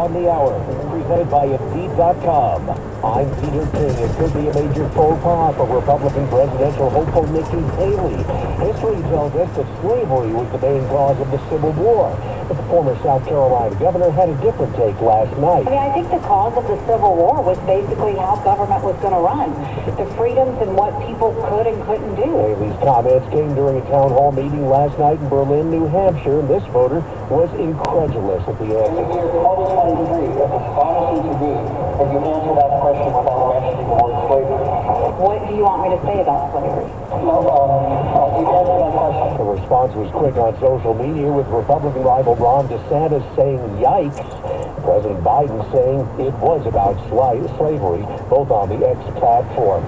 on the Hour, presented by Indeed.com. I'm Peter King. It could be a major faux pas for Republican presidential hopeful Nikki Haley. History tells us that slavery was the main cause of the Civil War. But the former South Carolina governor had a different take last night. I think the cause of the Civil War was basically how government was going to run, the freedoms and what people could and couldn't do. Haley's comments came during a town hall meeting last night in Berlin, New Hampshire. This voter was incredulous at the answer. All this one degree, if it's honesty to me, if you answer that question without mentioning the word slavery. What do you want me to say about slavery? No, you answer that question. The response was quick on social media, with Republican rival Ron DeSantis saying yikes, President Biden saying it was about slavery, both on the X platform.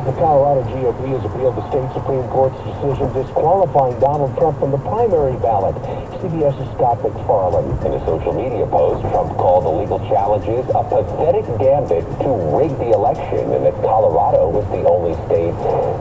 The Colorado GOP has appealed the state Supreme Court's decision disqualifying Donald Trump from the primary ballot. CBS's Scott McFarland. In a social media post, Trump called the legal challenges a pathetic gambit to rig the election, and that Colorado was the only state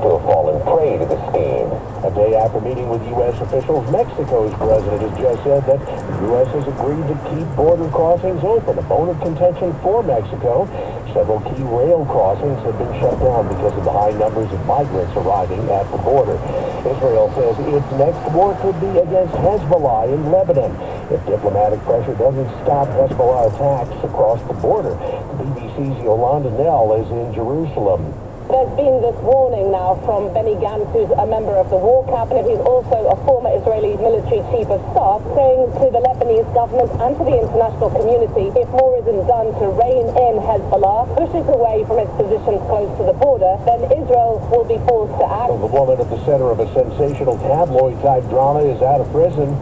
to have fallen prey to the scheme. A day after meeting with U.S. officials, Mexico's president has just said that the U.S. has agreed to keep border crossings open, a bone of contention for Mexico. Several key rail crossings have been shut down because of the high numbers of migrants arriving at the border. Israel says its next war could be against Hezbollah in Lebanon if diplomatic pressure doesn't stop Hezbollah attacks across the border. The BBC's Yolanda Nell is in Jerusalem. There's been this warning now from Benny Gantz, who's a member of the War Cabinet. He's also a former Israeli military chief of staff, saying to the Lebanese government and to the international community, if more isn't done to rein in Hezbollah, push it away from its positions close to the border, then Israel will be forced to act. The woman at the center of a sensational tabloid-type drama is out of prison.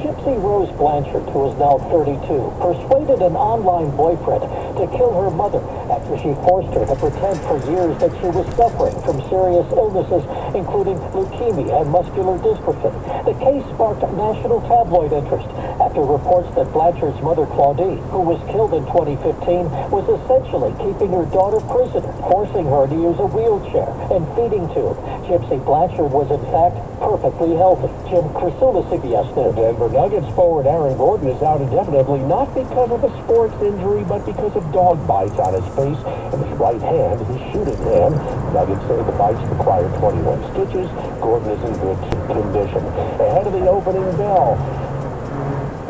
Gypsy Rose Blanchard, who is now 32, persuaded an online boyfriend to kill her mother after she forced her to pretend for years that she was suffering from serious illnesses, including leukemia and muscular dystrophy. The case sparked national tabloid interest after reports that Blanchard's mother, Claudine, who was killed in 2015, was essentially keeping her daughter prisoner, forcing her to use a wheelchair and feeding tube. Gypsy Blanchard was, in fact, perfectly healthy. Jim Krasula, CBS News. Denver Nuggets forward Aaron Gordon is out indefinitely, not because of a sports injury, but because of dog bites on his face and his right hand, his shooting hand. Nuggets say the bites require 21 stitches. Gordon is in good condition. Ahead of the opening bell.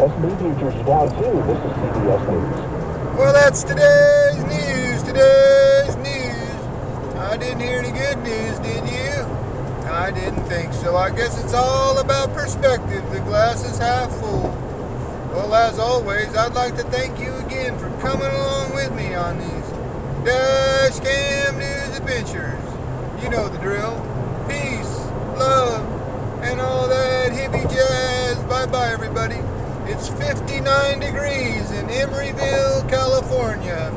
S&P futures are down too. This is CBS News. Well, that's today's news. Today's news. I didn't hear any good news, did you? I didn't think so. I guess it's all about perspective. The glass is half full. Well, as always, I'd like to thank you again for coming along with me on these Dash Cam News adventures. You know the drill. Peace, love, and all that hippie jazz. Bye-bye, everybody. It's 59 degrees in Emeryville, California.